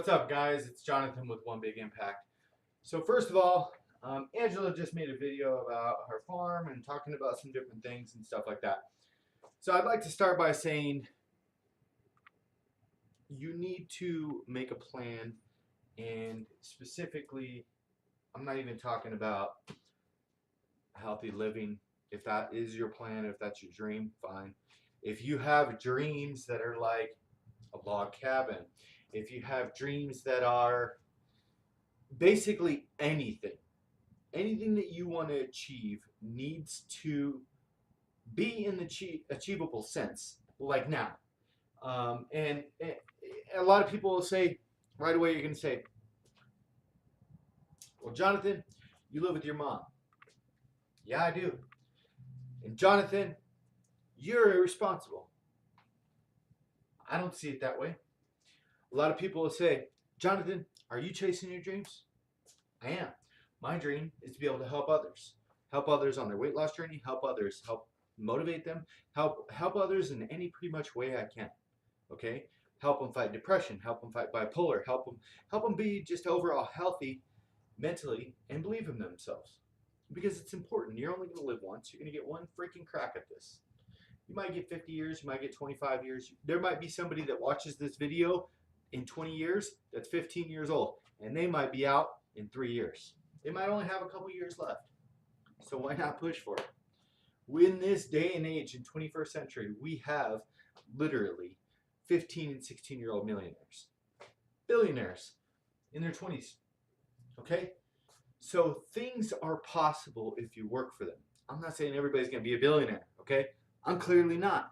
What's up, guys? It's Jonathan with One Big Impact. So first of all, Angela just made a video about her farm and talking about some different things and stuff like that. So I'd like to start by saying you need to make a plan, and specifically, I'm not even talking about healthy living. If that is your plan, if that's your dream, fine. If you have dreams that are like a log cabin, if you have dreams that are basically anything that you want to achieve needs to be in the achievable sense, like now. And a lot of people will say, right away, you're going to say, well, Jonathan, you live with your mom. Yeah, I do. And Jonathan, you're irresponsible. I don't see it that way. A lot of people will say, Jonathan, are you chasing your dreams? I am. My dream is to be able to help others on their weight loss journey, help others, help motivate them, help others in any pretty much way I can. Okay, help them fight depression, help them fight bipolar, help them be just overall healthy mentally and believe in themselves, because it's important. You're only going to live once. You're going to get one freaking crack at this. You might get 50 years, you might get 25 years. There might be somebody that watches this video in 20 years that's 15 years old, and they might be out in 3 years. They might only have a couple years left. So why not push for it? In this day and age, in 21st century, we have literally 15 and 16-year-old millionaires, billionaires in their 20s. Okay? So things are possible if you work for them. I'm not saying everybody's going to be a billionaire, okay? I'm clearly not.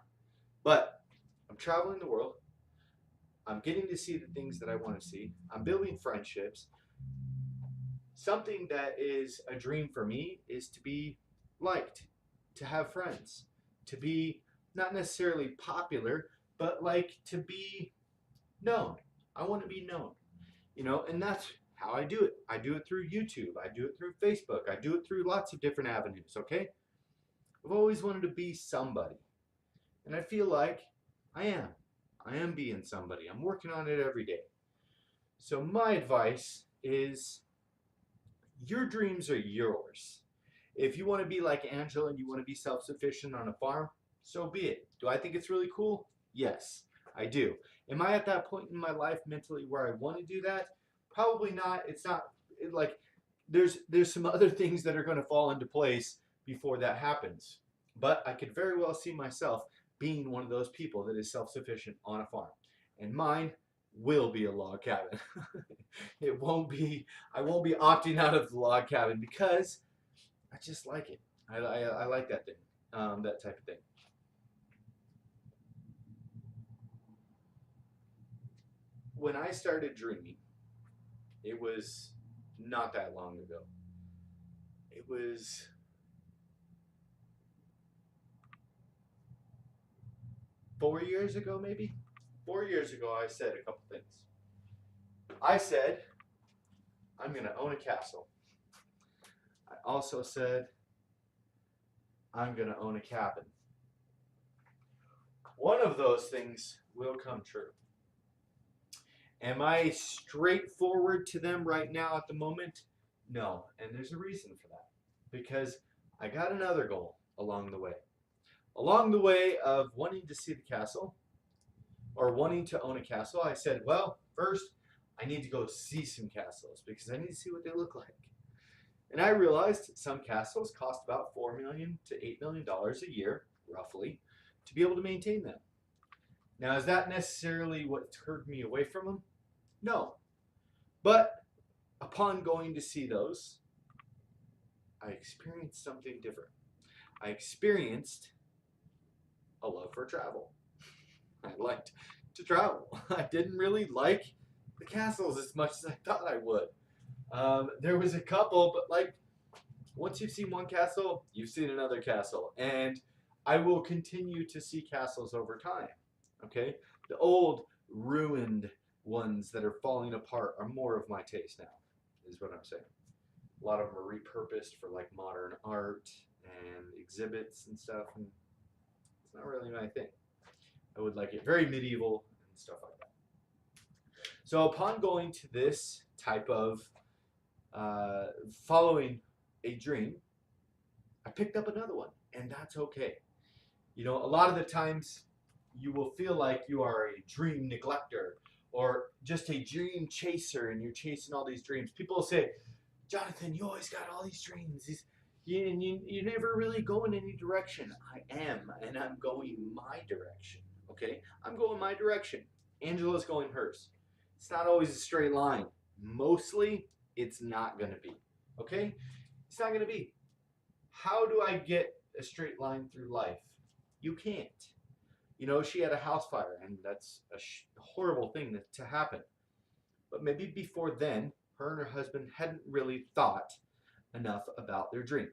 But I'm traveling the world. I'm getting to see the things that I want to see. I'm building friendships. Something that is a dream for me is to be liked, to have friends, to be not necessarily popular, but like to be known. I want to be known, and that's how I do it. I do it through YouTube. I do it through Facebook. I do it through lots of different avenues, okay? I've always wanted to be somebody, and I feel like I am. I am being somebody. I'm working on it every day. So my advice is, your dreams are yours. If you want to be like Angela and you want to be self-sufficient on a farm, so be it. Do I think it's really cool? Yes, I do. Am I at that point in my life mentally where I want to do that? Probably not. It's not like there's some other things that are going to fall into place before that happens. But I could very well see myself being one of those people that is self-sufficient on a farm. And mine will be a log cabin. It won't be, I won't be opting out of the log cabin because I just like it. I like that thing, that type of thing. When I started dreaming, it was not that long ago. It was 4 years ago, maybe? 4 years ago, I said a couple things. I said, I'm going to own a castle. I also said, I'm going to own a cabin. One of those things will come true. Am I straightforward to them right now at the moment? No, and there's a reason for that. Because I got another goal along the way. Along the way of wanting to see the castle, or wanting to own a castle, I said, well, first, I need to go see some castles because I need to see what they look like. And I realized some castles cost about $4 million to $8 million a year, roughly, to be able to maintain them. Now, is that necessarily what turned me away from them? No. But upon going to see those, I experienced something different. I experienced a love for travel. I liked to travel. I didn't really like the castles as much as I thought I would. There was a couple, but like once you've seen one castle, you've seen another castle. And I will continue to see castles over time. Okay? The old ruined ones that are falling apart are more of my taste now, is what I'm saying. A lot of them are repurposed for like modern art and exhibits and stuff, and it's not really my thing. I would like it very medieval and stuff like that. So upon going to this type of following a dream, I picked up another one, and that's okay. You know, a lot of the times you will feel like you are a dream neglector or just a dream chaser and you're chasing all these dreams. People will say, Jonathan, you always got all these dreams. You never really go in any direction. I am, and I'm going my direction. Okay? I'm going my direction. Angela's going hers. It's not always a straight line. Mostly, it's not going to be. Okay? It's not going to be. How do I get a straight line through life? You can't. You know, she had a house fire, and that's a horrible thing to happen. But maybe before then, her and her husband hadn't really thought enough about their dream.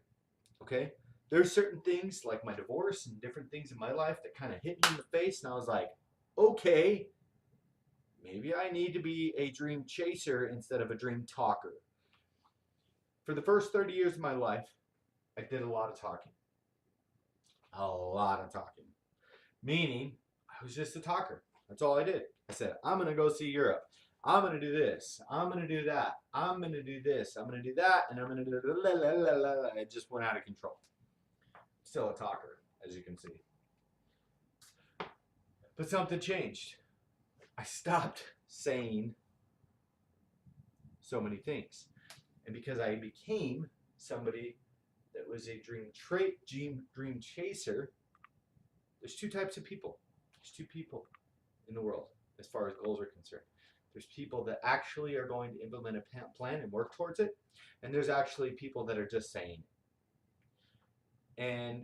Okay? There's certain things like my divorce and different things in my life that kind of hit me in the face, and I was like, okay, maybe I need to be a dream chaser instead of a dream talker. For the first 30 years of my life, I did a lot of talking. A lot of talking. Meaning, I was just a talker. That's all I did. I said, I'm going to go see Europe. I'm going to do this. I'm going to do that. I'm going to do this. I'm going to do that. And I'm going to do la, la, la, la, la. It just went out of control. Still a talker, as you can see. But something changed. I stopped saying so many things. And because I became somebody that was a dream chaser, there's two types of people. There's two people in the world as far as goals are concerned. There's people that actually are going to implement a plan and work towards it, and there's actually people that are just saying it. And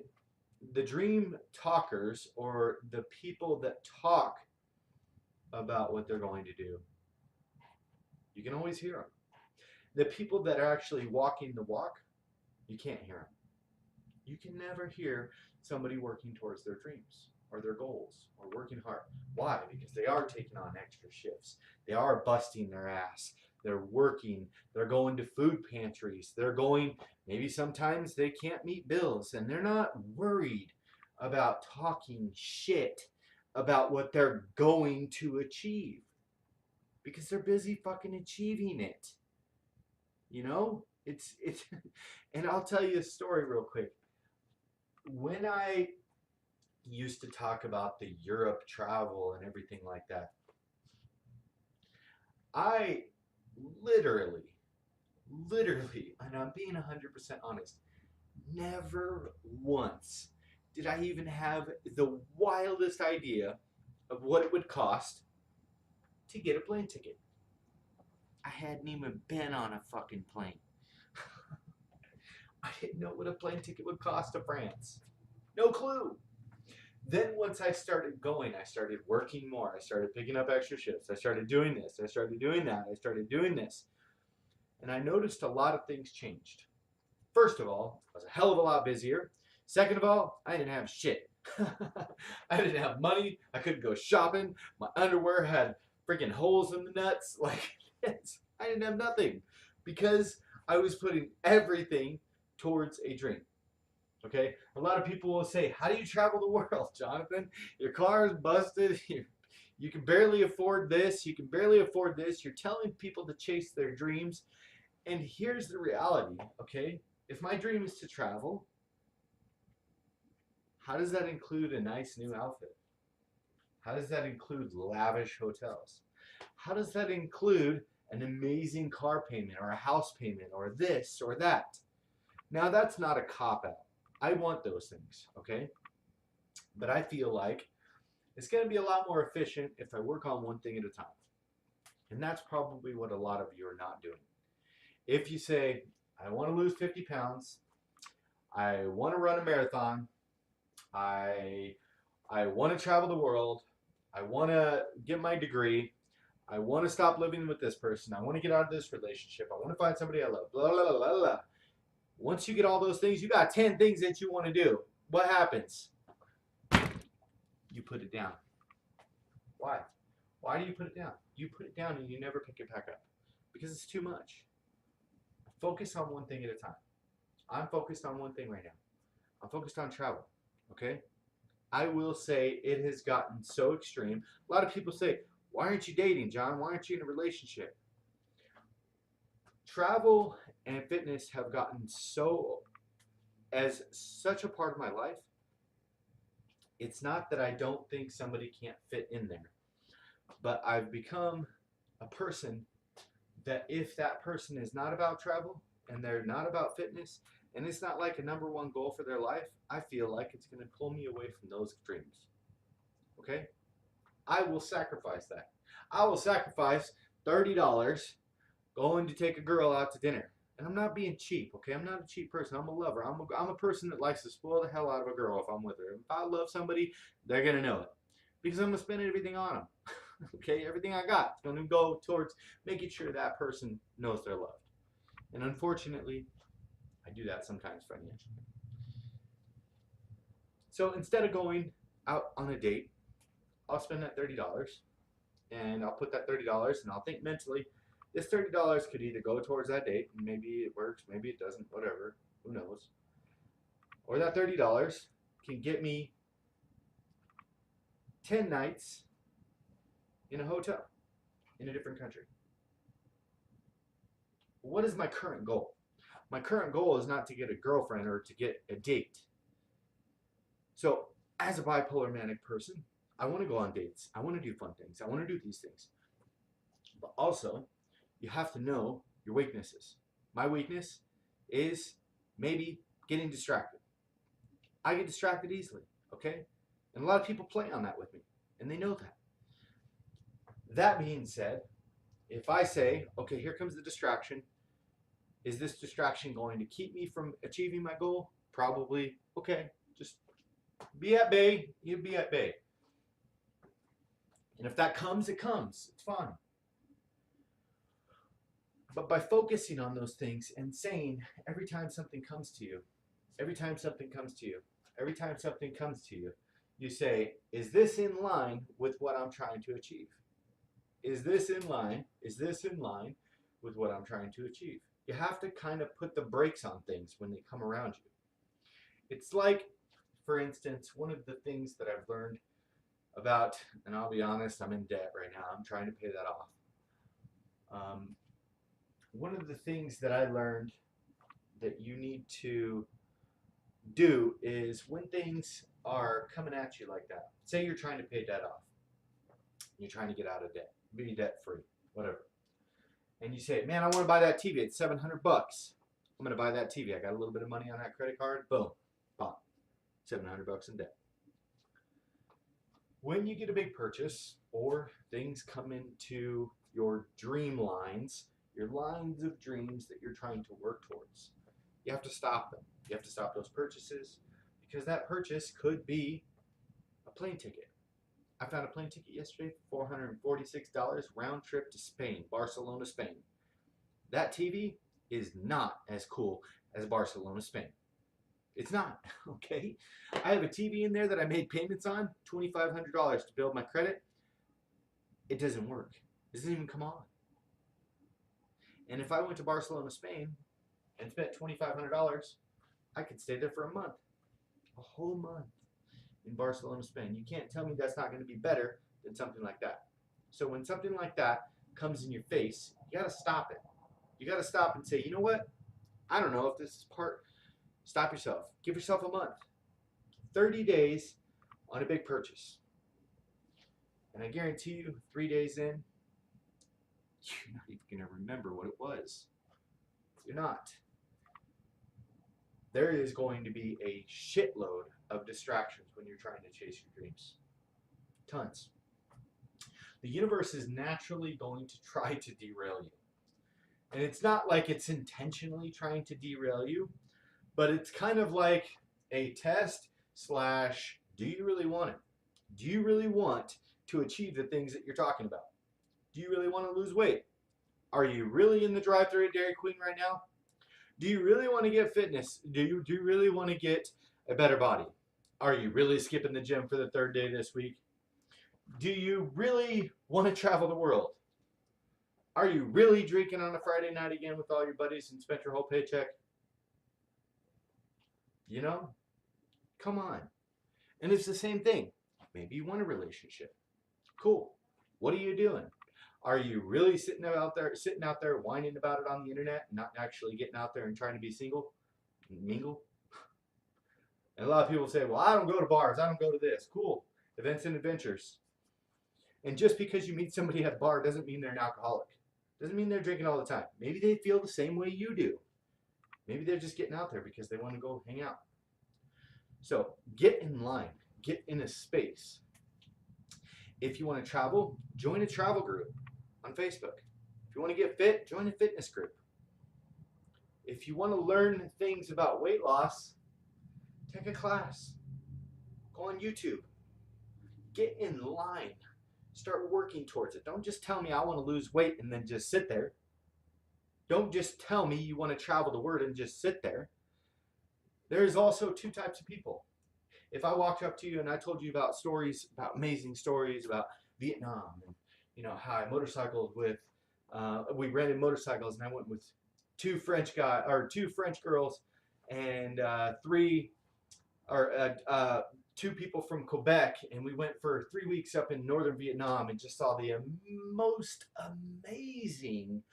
the dream talkers, or the people that talk about what they're going to do, you can always hear them. The people that are actually walking the walk, you can't hear them. You can never hear somebody working towards their dreams or their goals or working hard. Why? Because they are taking on extra shifts. They are busting their ass. They're working. They're going to food pantries. They're going, maybe sometimes they can't meet bills, and they're not worried about talking shit about what they're going to achieve because they're busy fucking achieving it. You know? It's and I'll tell you a story real quick. When I used to talk about the Europe travel and everything like that, I literally, and I'm being 100% honest, never once did I even have the wildest idea of what it would cost to get a plane ticket. I hadn't even been on a fucking plane. I didn't know what a plane ticket would cost to France. No clue. Then once I started going, I started working more. I started picking up extra shifts. I started doing this. I started doing that. I started doing this. And I noticed a lot of things changed. First of all, I was a hell of a lot busier. Second of all, I didn't have shit. I didn't have money. I couldn't go shopping. My underwear had freaking holes in the nuts. Like, I didn't have nothing because I was putting everything towards a dream. Okay? A lot of people will say, how do you travel the world, Jonathan? Your car is busted. You can barely afford this. You can barely afford this. You're telling people to chase their dreams. And here's the reality, okay? If my dream is to travel, how does that include a nice new outfit? How does that include lavish hotels? How does that include an amazing car payment or a house payment or this or that? Now, that's not a cop-out. I want those things, okay? But I feel like it's going to be a lot more efficient if I work on one thing at a time. And that's probably what a lot of you are not doing. If you say, I want to lose 50 pounds, I want to run a marathon, I want to travel the world, I want to get my degree, I want to stop living with this person, I want to get out of this relationship, I want to find somebody I love, blah, blah, blah, blah, blah. Once you get all those things, you got 10 things that you want to do. What happens? You put it down. Why? Why do you put it down? You put it down and you never pick it back up because it's too much. Focus on one thing at a time. I'm focused on one thing right now. I'm focused on travel, okay? I will say it has gotten so extreme. A lot of people say, Why aren't you dating, John? Why aren't you in a relationship? Travel and fitness have gotten as such a part of my life. It's not that I don't think somebody can't fit in there, but I've become a person that if that person is not about travel and they're not about fitness and it's not like a number one goal for their life, I feel like it's going to pull me away from those dreams. Okay? I will sacrifice that. I will sacrifice $30 going to take a girl out to dinner. And I'm not being cheap, okay? I'm not a cheap person. I'm a lover. I'm a person that likes to spoil the hell out of a girl if I'm with her. If I love somebody, they're going to know it. Because I'm going to spend everything on them. Okay? Everything I got is going to go towards making sure that person knows they're loved. And unfortunately, I do that sometimes financially. So instead of going out on a date, I'll spend that $30 and I'll put that $30 and I'll think mentally, this $30 could either go towards that date, and maybe it works, maybe it doesn't, whatever, who knows. Or that $30 can get me 10 nights in a hotel in a different country. What is my current goal? My current goal is not to get a girlfriend or to get a date. So, as a bipolar manic person, I want to go on dates. I want to do fun things. I want to do these things. But also, you have to know your weaknesses. My weakness is maybe getting distracted. I get distracted easily, okay? And a lot of people play on that with me, and they know that. That being said, if I say, okay, here comes the distraction, is this distraction going to keep me from achieving my goal? Probably. Okay, just be at bay. You be at bay. And if that comes, it comes. It's fine. But by focusing on those things and saying every time something comes to you, every time something comes to you, every time something comes to you, you say, is this in line with what I'm trying to achieve? Is this in line? Is this in line with what I'm trying to achieve? You have to kind of put the brakes on things when they come around you. It's like, for instance, one of the things that I've learned about, and I'll be honest, I'm in debt right now. I'm trying to pay that off. One of the things that I learned that you need to do is when things are coming at you like that, say you're trying to pay debt off, you're trying to get out of debt, be debt free, whatever. And you say, man, I want to buy that TV. It's $700. I'm going to buy that TV. I got a little bit of money on that credit card. Boom. Bought. $700 in debt. When you get a big purchase or things come into your dream lines, your lines of dreams that you're trying to work towards, you have to stop them. You have to stop those purchases because that purchase could be a plane ticket. I found a plane ticket yesterday for $446 round trip to Spain, Barcelona, Spain. That TV is not as cool as Barcelona, Spain. It's not, okay? I have a TV in there that I made payments on, $2,500 to build my credit. It doesn't work. It doesn't even come on. And if I went to Barcelona, Spain and spent $2,500, I could stay there for a month, a whole month. In Barcelona, Spain. You can't tell me that's not going to be better than something like that. So when something like that comes in your face, you got to stop it. You got to stop and say, you know what? I don't know if this is part. Stop yourself. Give yourself a month. 30 days on a big purchase. And I guarantee you, 3 days in, you're not even going to remember what it was. You're not. There is going to be a shitload of distractions when you're trying to chase your dreams. Tons. The universe is naturally going to try to derail you. And it's not like it's intentionally trying to derail you, but it's kind of like a test / do you really want it? Do you really want to achieve the things that you're talking about? Do you really want to lose weight? Are you really in the drive-thru at Dairy Queen right now? Do you really want to get fitness? Do you really want to get a better body? Are you really skipping the gym for the 3rd day this week? Do you really want to travel the world? Are you really drinking on a Friday night again with all your buddies and spent your whole paycheck? You know? Come on. And it's the same thing. Maybe you want a relationship. Cool. What are you doing? Are you really sitting out there whining about it on the internet and not actually getting out there and trying to be single, mingle? And a lot of people say, well, I don't go to bars. I don't go to this. Cool. Events and adventures. And just because you meet somebody at a bar doesn't mean they're an alcoholic. Doesn't mean they're drinking all the time. Maybe they feel the same way you do. Maybe they're just getting out there because they want to go hang out. So get in line. Get in a space. If you want to travel, join a travel group on Facebook. If you want to get fit, join a fitness group. If you want to learn things about weight loss, take a class. Go on YouTube. Get in line. Start working towards it. Don't just tell me I want to lose weight and then just sit there. Don't just tell me you want to travel the world and just sit there. There's also two types of people. If I walked up to you and I told you about stories, about amazing stories about Vietnam, and how I motorcycled with, we rented motorcycles, and I went with two French girls, and two people from Quebec, and we went for 3 weeks up in northern Vietnam and just saw the most amazing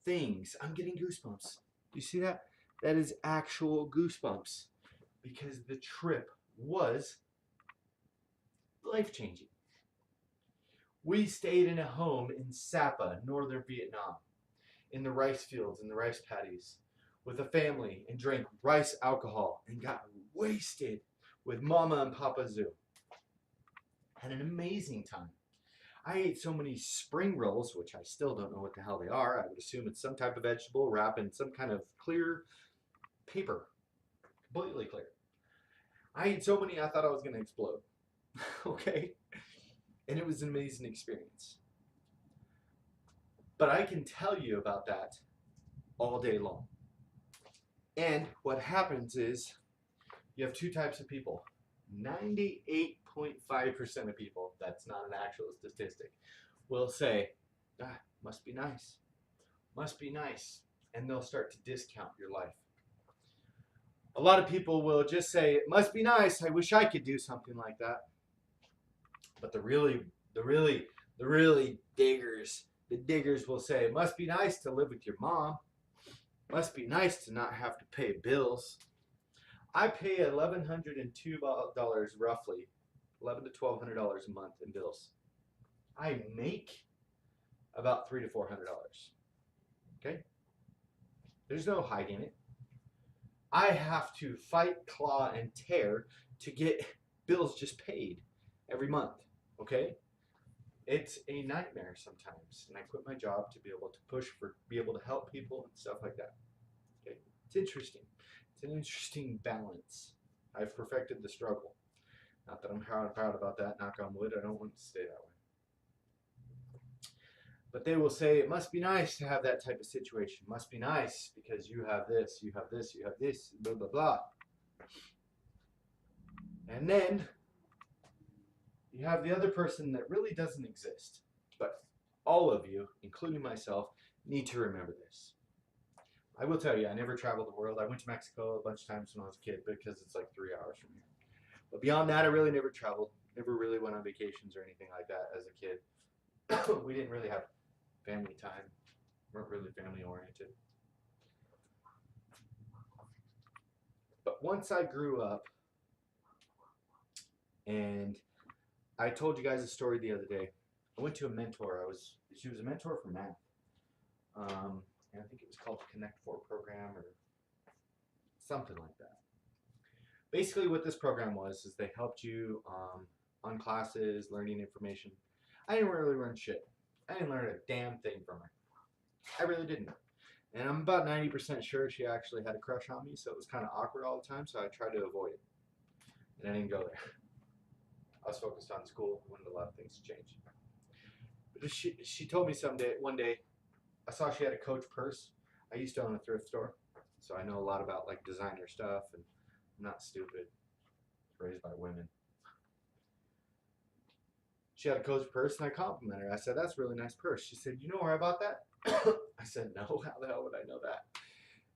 things. I'm getting goosebumps. You see that? That is actual goosebumps because the trip was life-changing. We stayed in a home in Sapa, northern Vietnam, in the rice fields and the rice paddies with a family and drank rice alcohol and got wasted with Mama and Papa Zoo. Had an amazing time. I ate so many spring rolls, which I still don't know what the hell they are. I would assume it's some type of vegetable wrapped in some kind of clear paper. Completely clear. I ate so many I thought I was going to explode. Okay? And it was an amazing experience. But I can tell you about that all day long. And what happens is you have two types of people. 98.5% of people, that's not an actual statistic, will say, must be nice. Must be nice. And they'll start to discount your life. A lot of people will just say, it must be nice. I wish I could do something like that. But the diggers will say, it must be nice to live with your mom. Must be nice to not have to pay bills. I pay $1,102 roughly, $1,100 to $1,200 a month in bills. I make about $300 to $400. Okay? There's no hiding it. I have to fight, claw, and tear to get bills just paid every month. Okay? It's a nightmare sometimes, and I quit my job to be able to be able to help people and stuff like that. Okay? It's interesting. It's an interesting balance. I've perfected the struggle. Not that I'm proud about that, knock on wood. I don't want it to stay that way. But they will say, it must be nice to have that type of situation. It must be nice because you have this, you have this, you have this, blah, blah, blah. And then you have the other person that really doesn't exist. But all of you, including myself, need to remember this. I will tell you, I never traveled the world. I went to Mexico a bunch of times when I was a kid because it's like 3 hours from here. But beyond that, I really never traveled. Never really went on vacations or anything like that as a kid. We didn't really have family time. Weren't really family oriented. But once I grew up, and I told you guys a story the other day. I went to a mentor. She was a mentor for math. And I think it was called the Connect 4 program or something like that. Basically what this program was is they helped you on classes, learning information. I didn't really learn shit. I didn't learn a damn thing from her. I really didn't. And I'm about 90% sure she actually had a crush on me, so it was kind of awkward all the time, so I tried to avoid it. And I didn't go there. I was focused on school, wanted a lot of things to change. But she told me one day, I saw she had a Coach purse. I used to own a thrift store, so I know a lot about like designer stuff, and I'm not stupid. Raised by women. She had a Coach purse, and I complimented her. I said, that's a really nice purse. She said, you know where I bought that? I said, no, how the hell would I know that?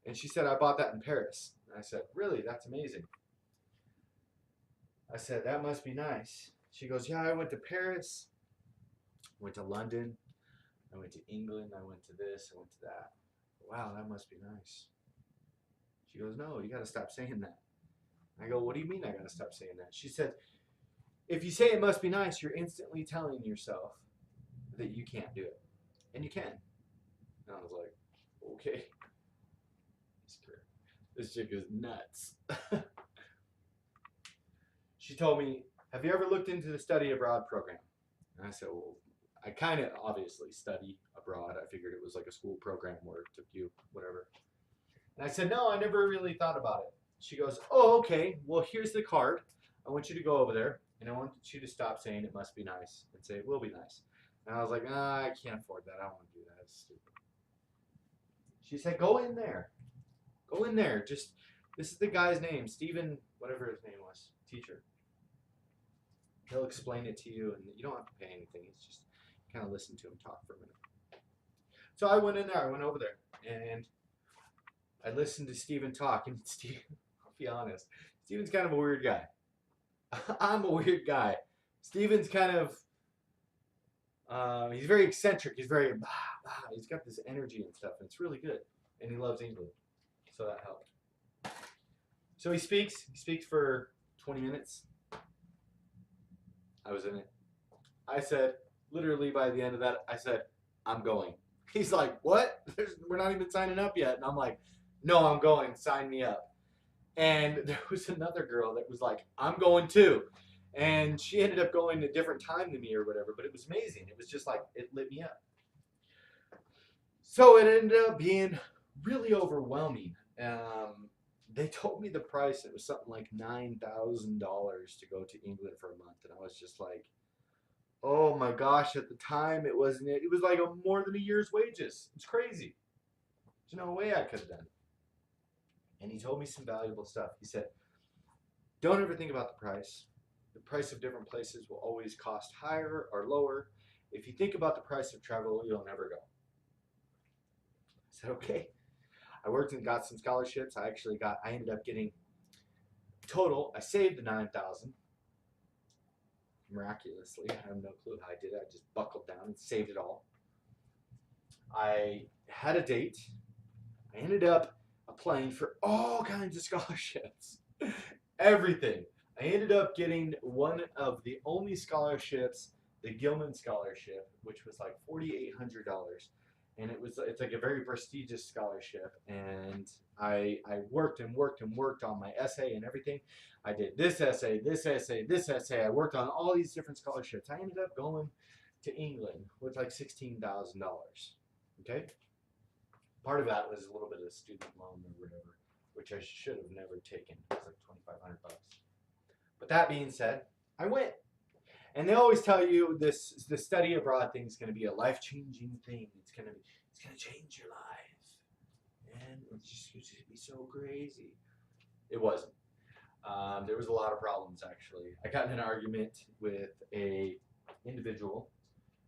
And she said, I bought that in Paris. And I said, really? That's amazing. I said, that must be nice. She goes, yeah, I went to Paris, Went to London. I went to England. I went to this. I went to that. Wow, that must be nice. She goes, no, you got to stop saying that. I go, what do you mean I got to stop saying that? She said, if you say it must be nice, you're instantly telling yourself that you can't do it. And you can. And I was like, okay. This chick is nuts. She told me, have you ever looked into the study abroad program? And I said, well, I kind of obviously study abroad. I figured it was like a school program where it took you whatever. And I said, no, I never really thought about it. She goes, oh, okay. Well, here's the card. I want you to go over there, and I want you to stop saying it must be nice and say it will be nice. And I was like, I can't afford that. I don't want to do that. It's stupid. She said, go in there. Go in there. Just, this is the guy's name, Stephen, whatever his name was, teacher. He'll explain it to you, and you don't have to pay anything. It's just kind of listen to him talk for a minute. So I went in there. I went over there, and I listened to Stephen talk. And Stephen, I'll be honest, Stephen's kind of a weird guy. I'm a weird guy. Stephen's kind of, he's very eccentric. He's very, he's got this energy and stuff, and it's really good. And he loves England, so that helped. So he speaks for 20 minutes. I was in it. I said, literally by the end of that, I said, I'm going. He's like, what? We're not even signing up yet. And I'm like, no, I'm going. Sign me up. And there was another girl that was like, I'm going too. And she ended up going a different time than me or whatever, but it was amazing. It was just like, it lit me up. So it ended up being really overwhelming. They told me the price. It was something like $9,000 to go to England for a month. And I was just like, oh my gosh, at the time it was like more than a year's wages. It's crazy. There's no way I could have done it. And he told me some valuable stuff. He said, don't ever think about the price. The price of different places will always cost higher or lower. If you think about the price of travel, you'll never go. I said, okay. I worked and got some scholarships. I ended up getting total. I saved the $9,000 miraculously. I have no clue how I did it. I just buckled down and saved it all. I had a date. I ended up applying for all kinds of scholarships. Everything. I ended up getting one of the only scholarships, the Gilman Scholarship, which was like $4,800. And it's like a very prestigious scholarship. And I worked and worked and worked on my essay and everything. I did this essay, this essay, this essay. I worked on all these different scholarships. I ended up going to England with like $16,000. Okay? Part of that was a little bit of a student loan or whatever, which I should have never taken. It was like $2,500. But that being said, I went. And they always tell you the study abroad thing is going to be a life-changing thing. It's going to change your life. And it's just going to be so crazy. It wasn't. There was a lot of problems, actually. I got in an argument with a individual,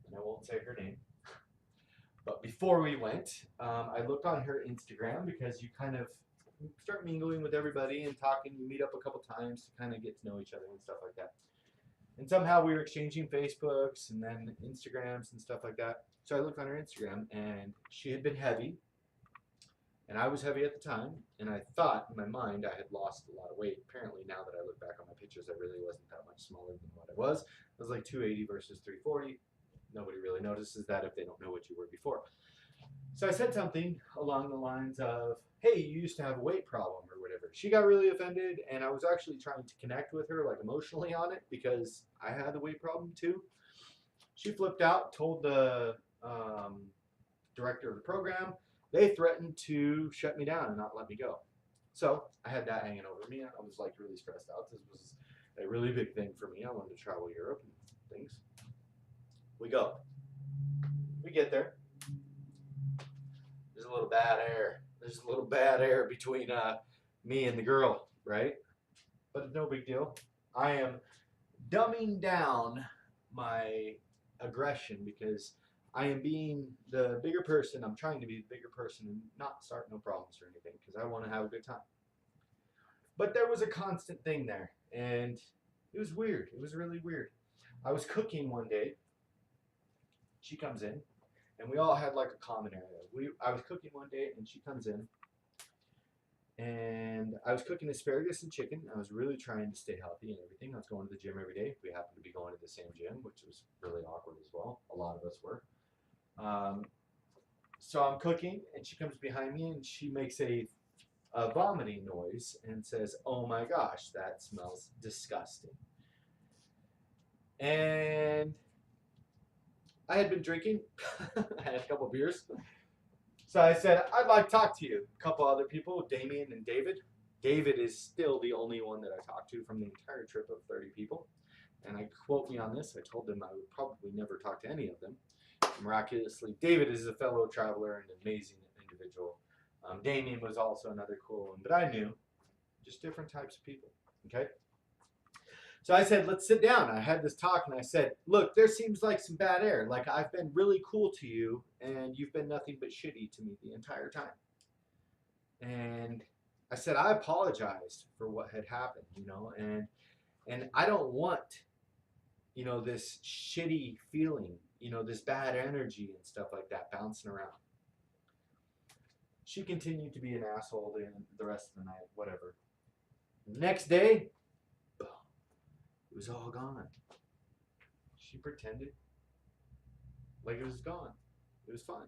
and I won't say her name. But before we went, I looked on her Instagram because you kind of start mingling with everybody and talking. You meet up a couple times to kind of get to know each other and stuff like that. And somehow we were exchanging Facebooks and then Instagrams and stuff like that. So I looked on her Instagram, and she had been heavy, and I was heavy at the time. And I thought in my mind I had lost a lot of weight. Apparently, now that I look back on my pictures, I really wasn't that much smaller than what I was. I was like 280 versus 340. Nobody really notices that if they don't know what you were before. So I said something along the lines of, hey, you used to have a weight problem or whatever. She got really offended, and I was actually trying to connect with her, like emotionally on it, because I had a weight problem too. She flipped out, told the director of the program. They threatened to shut me down and not let me go. So I had that hanging over me. I was like really stressed out. This was a really big thing for me. I wanted to travel Europe and things. We go. We get there. There's a little bad air. There's a little bad air between me and the girl, right? But it's no big deal. I am dumbing down my aggression because I am being the bigger person. I'm trying to be the bigger person and not start no problems or anything because I want to have a good time. But there was a constant thing there, and it was weird. It was really weird. I was cooking one day, She comes in, and we all had like a common area. I was cooking one day, and she comes in, and I was cooking asparagus and chicken. I was really trying to stay healthy and everything. I was going to the gym every day. We happened to be going to the same gym, which was really awkward as well. A lot of us were. So I'm cooking, and she comes behind me, and she makes a vomiting noise and says, "Oh my gosh, that smells disgusting." And I had been drinking. I had a couple of beers. So I said, "I'd like to talk to you." A couple other people, Damien and David. David is still the only one that I talked to from the entire trip of 30 people. And I quote me on this. I told them I would probably never talk to any of them. Miraculously, David is a fellow traveler and an amazing individual. Damien was also another cool one, but I knew just different types of people. Okay. So I said, let's sit down. I had this talk and I said, look, there seems like some bad air. Like I've been really cool to you and you've been nothing but shitty to me the entire time. And I said, I apologized for what had happened, and I don't want, this shitty feeling, this bad energy and stuff like that bouncing around. She continued to be an asshole the rest of the night, whatever. Next day, it was all gone. She pretended like it was gone. It was fine.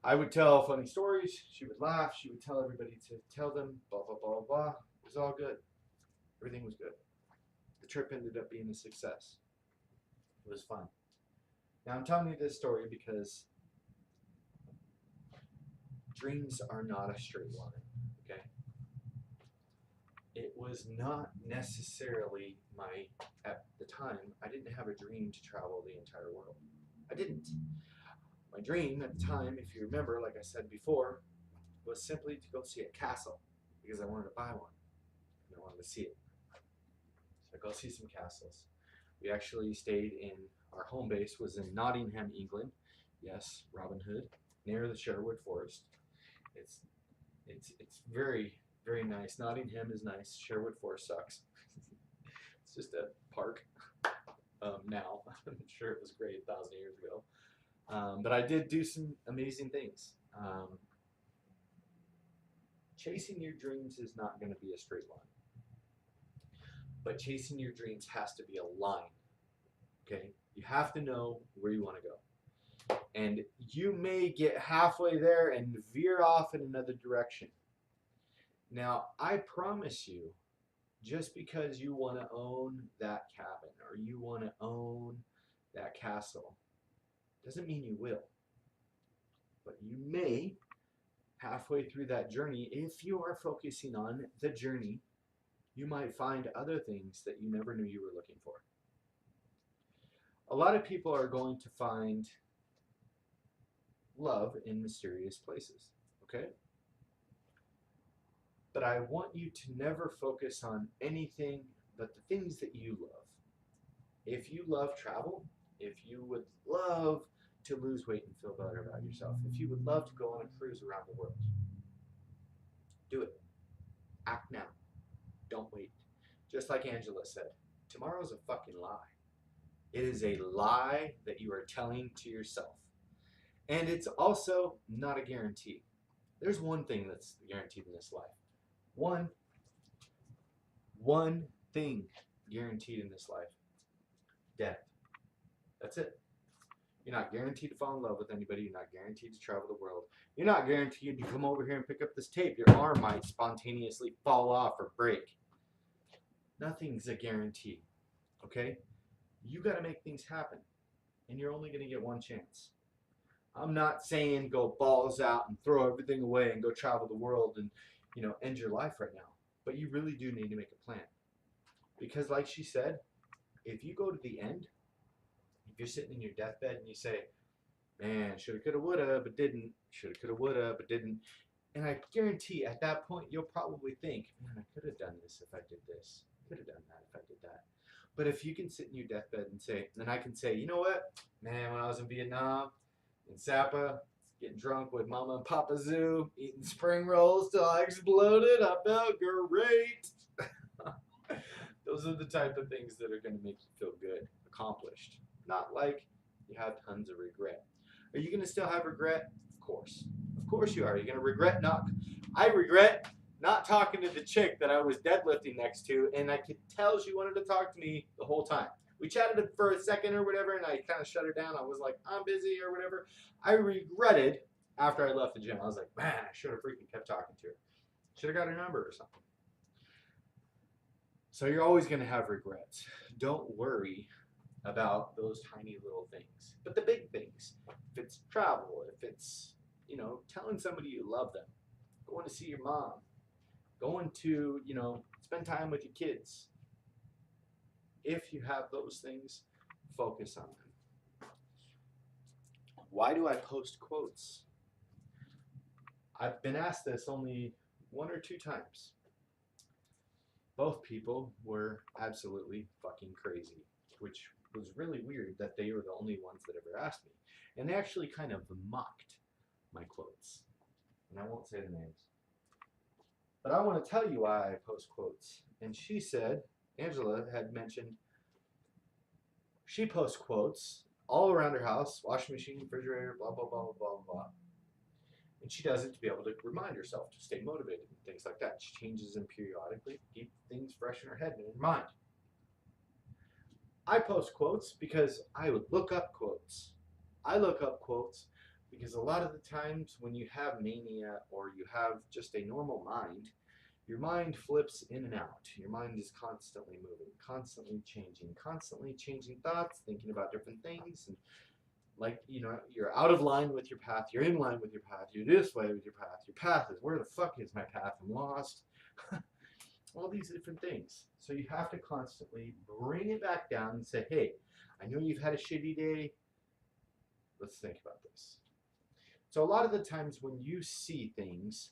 I would tell funny stories. She would laugh. She would tell everybody to tell them, blah, blah, blah, blah. It was all good. Everything was good. The trip ended up being a success. It was fun. Now, I'm telling you this story because dreams are not a straight line, okay? It was not necessarily at the time, I didn't have a dream to travel the entire world. I didn't. My dream at the time, if you remember, like I said before, was simply to go see a castle because I wanted to buy one and I wanted to see it. So I go see some castles. We actually stayed our home base was in Nottingham, England. Yes, Robin Hood, near the Sherwood Forest. It's very, very nice. Nottingham is nice. Sherwood Forest sucks. It's just a park now. I'm sure it was great 1,000 years ago. But I did do some amazing things. Chasing your dreams is not going to be a straight line. But chasing your dreams has to be a line. Okay? You have to know where you want to go. And you may get halfway there and veer off in another direction. Now, I promise you, just because you want to own that cabin or you want to own that castle doesn't mean you will. But you may, halfway through that journey, if you are focusing on the journey, you might find other things that you never knew you were looking for. A lot of people are going to find love in mysterious places, okay? But I want you to never focus on anything but the things that you love. If you love travel, if you would love to lose weight and feel better about yourself, if you would love to go on a cruise around the world, do it. Act now. Don't wait. Just like Angela said, tomorrow's a fucking lie. It is a lie that you are telling to yourself. And it's also not a guarantee. There's one thing that's guaranteed in this life. One thing guaranteed in this life. Death. That's it. You're not guaranteed to fall in love with anybody. You're not guaranteed to travel the world. You're not guaranteed to come over here and pick up this tape. Your arm might spontaneously fall off or break. Nothing's a guarantee. Okay? You got to make things happen. And you're only going to get one chance. I'm not saying go balls out and throw everything away and go travel the world and, end your life right now. But you really do need to make a plan. Because like she said, if you go to the end, if you're sitting in your deathbed and you say, man, shoulda, coulda, woulda, but didn't. Shoulda, coulda, woulda, but didn't. And I guarantee at that point, you'll probably think, man, I could have done this if I did this. Could have done that if I did that. But if you can sit in your deathbed and say, and then I can say, you know what? Man, when I was in Vietnam, in Sapa, getting drunk with Mama and Papa Zoo, eating spring rolls till I exploded, I felt great. Those are the type of things that are going to make you feel good, accomplished. Not like You have tons of regret. Are you going to still have regret? Of course. Of course you are. You're going to regret not. I regret not talking to the chick that I was deadlifting next to, and I could tell she wanted to talk to me the whole time. We chatted for a second or whatever, and I kind of shut her down. I was like, I'm busy or whatever. I regretted after I left the gym. I was like, man, I should have freaking kept talking to her. Should have got her number or something. So you're always going to have regrets. Don't worry about those tiny little things. But the big things, if it's travel, if it's, telling somebody you love them, going to see your mom, going to, spend time with your kids. If you have those things, focus on them. Why do I post quotes? I've been asked this only 1 or 2 times. Both people were absolutely fucking crazy, which was really weird that they were the only ones that ever asked me. And they actually kind of mocked my quotes. And I won't say the names. But I want to tell you why I post quotes. And she said, Angela had mentioned, she posts quotes all around her house, washing machine, refrigerator, blah, blah, blah, blah, blah, blah. And she does it to be able to remind herself to stay motivated and things like that. She changes them periodically to keep things fresh in her head and in her mind. I post quotes because I would look up quotes. I look up quotes because a lot of the times when you have mania or you have just a normal mind, your mind flips in and out. Your mind is constantly moving, constantly changing thoughts, thinking about different things. And you're out of line with your path. You're in line with your path. You're this way with your path. Your path is, where the fuck is my path? I'm lost. All these different things. So you have to constantly bring it back down and say, hey, I know you've had a shitty day. Let's think about this. So a lot of the times when you see things,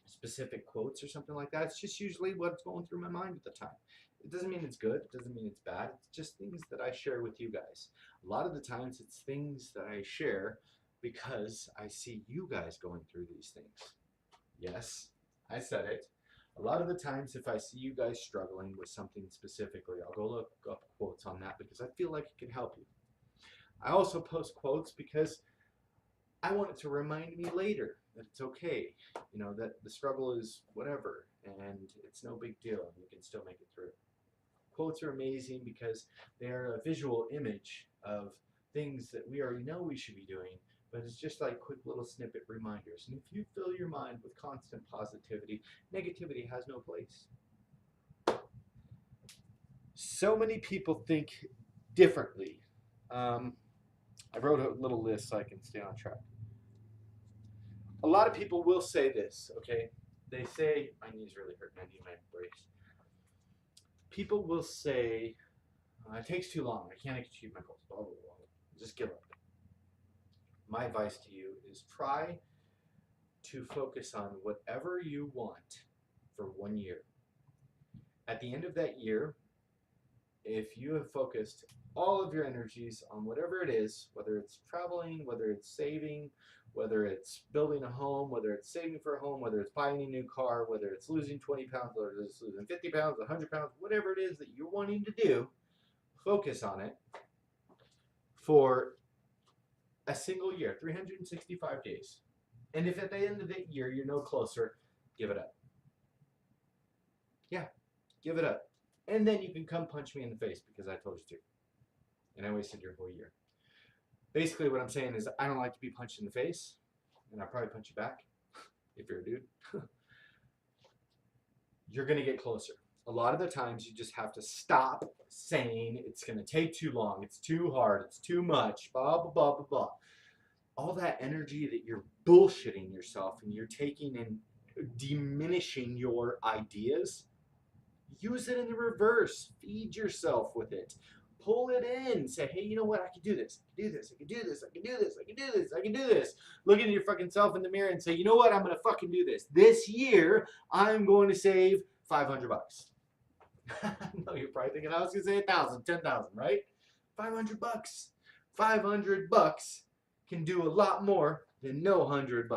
specific quotes or something like that, it's just usually what's going through my mind at the time. It doesn't mean it's good. It doesn't mean it's bad. It's just things that I share with you guys. A lot of the times it's things that I share because I see you guys going through these things. Yes, I said it. A lot of the times if I see you guys struggling with something specifically, I'll go look up quotes on that because I feel like it can help you. I also post quotes because I want it to remind me later that it's okay, that the struggle is whatever and it's no big deal and you can still make it through. Quotes are amazing because they're a visual image of things that we already know we should be doing, but it's just like quick little snippet reminders. And if you fill your mind with constant positivity, negativity has no place. So many people think differently. I wrote a little list so I can stay on track. A lot of people will say this, okay? They say, my knee's really hurting, I need my brace. People will say, it takes too long, I can't achieve my goals, blah, blah, blah. Just give up. My advice to you is try to focus on whatever you want for 1 year. At the end of that year, if you have focused all of your energies on whatever it is, whether it's traveling, whether it's saving, whether it's building a home, whether it's saving for a home, whether it's buying a new car, whether it's losing 20 pounds, whether it's losing 50 pounds, 100 pounds, whatever it is that you're wanting to do, focus on it for a single year, 365 days. And if at the end of the year you're no closer, give it up. Yeah, give it up. And then you can come punch me in the face because I told you to. And I wasted your whole year. Basically what I'm saying is I don't like to be punched in the face, and I'll probably punch you back if you're a dude. You're going to get closer. A lot of the times you just have to stop saying it's going to take too long, it's too hard, it's too much, blah, blah, blah, blah, blah. All that energy that you're bullshitting yourself and you're taking and diminishing your ideas, use it in the reverse. Feed yourself with it. Pull it in. Say, hey, you know what? I can do this. I can do this. I can do this. I can do this. I can do this. I can do this. Look at your fucking self in the mirror and say, you know what? I'm going to fucking do this. This year, I'm going to save $500. No, you're probably thinking I was going to say 1,000, 10,000, right? $500. $500 can do a lot more than no $100.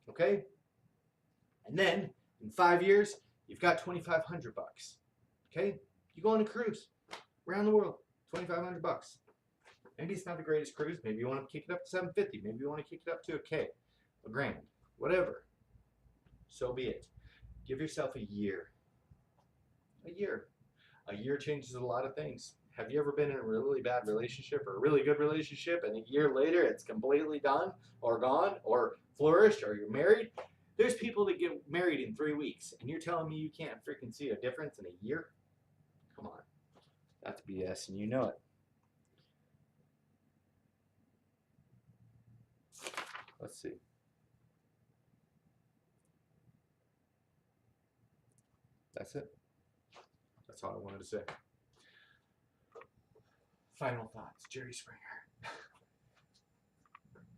Okay? And then in 5 years, you've got $2,500. Okay? You go on a cruise around the world, $2,500. Maybe it's not the greatest cruise. Maybe you want to kick it up to 750. Maybe you want to kick it up to a K, a grand, whatever. So be it. Give yourself a year. A year. A year changes a lot of things. Have you ever been in a really bad relationship or a really good relationship and a year later it's completely done or gone or flourished or you're married? There's people that get married in 3 weeks and you're telling me you can't freaking see a difference in a year? Come on. That's BS and you know it. Let's see. That's it. That's all I wanted to say. Final thoughts, Jerry Springer.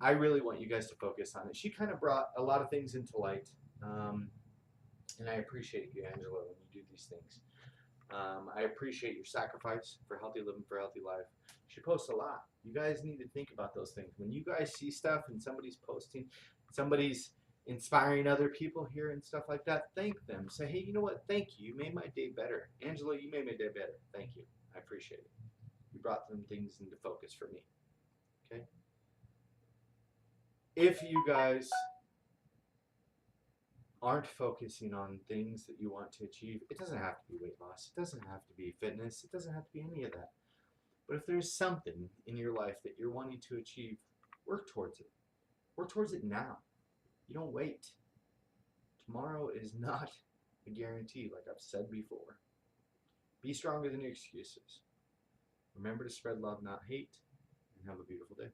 I really want you guys to focus on it. She kind of brought a lot of things into light, and I appreciate you, Angela, when you do these things. I appreciate your sacrifice for healthy living, for a healthy life. She posts a lot. You guys need to think about those things. When you guys see stuff and somebody's posting, somebody's inspiring other people here and stuff like that, thank them. Say, hey, you know what? Thank you. You made my day better. Angela, you made my day better. Thank you. I appreciate it. You brought some things into focus for me. Okay? If you guys aren't focusing on things that you want to achieve, it doesn't have to be weight loss. It doesn't have to be fitness. It doesn't have to be any of that. But if there's something in your life that you're wanting to achieve, work towards it. Work towards it now. You don't wait. Tomorrow is not a guarantee, like I've said before. Be stronger than your excuses. Remember to spread love, not hate, and have a beautiful day.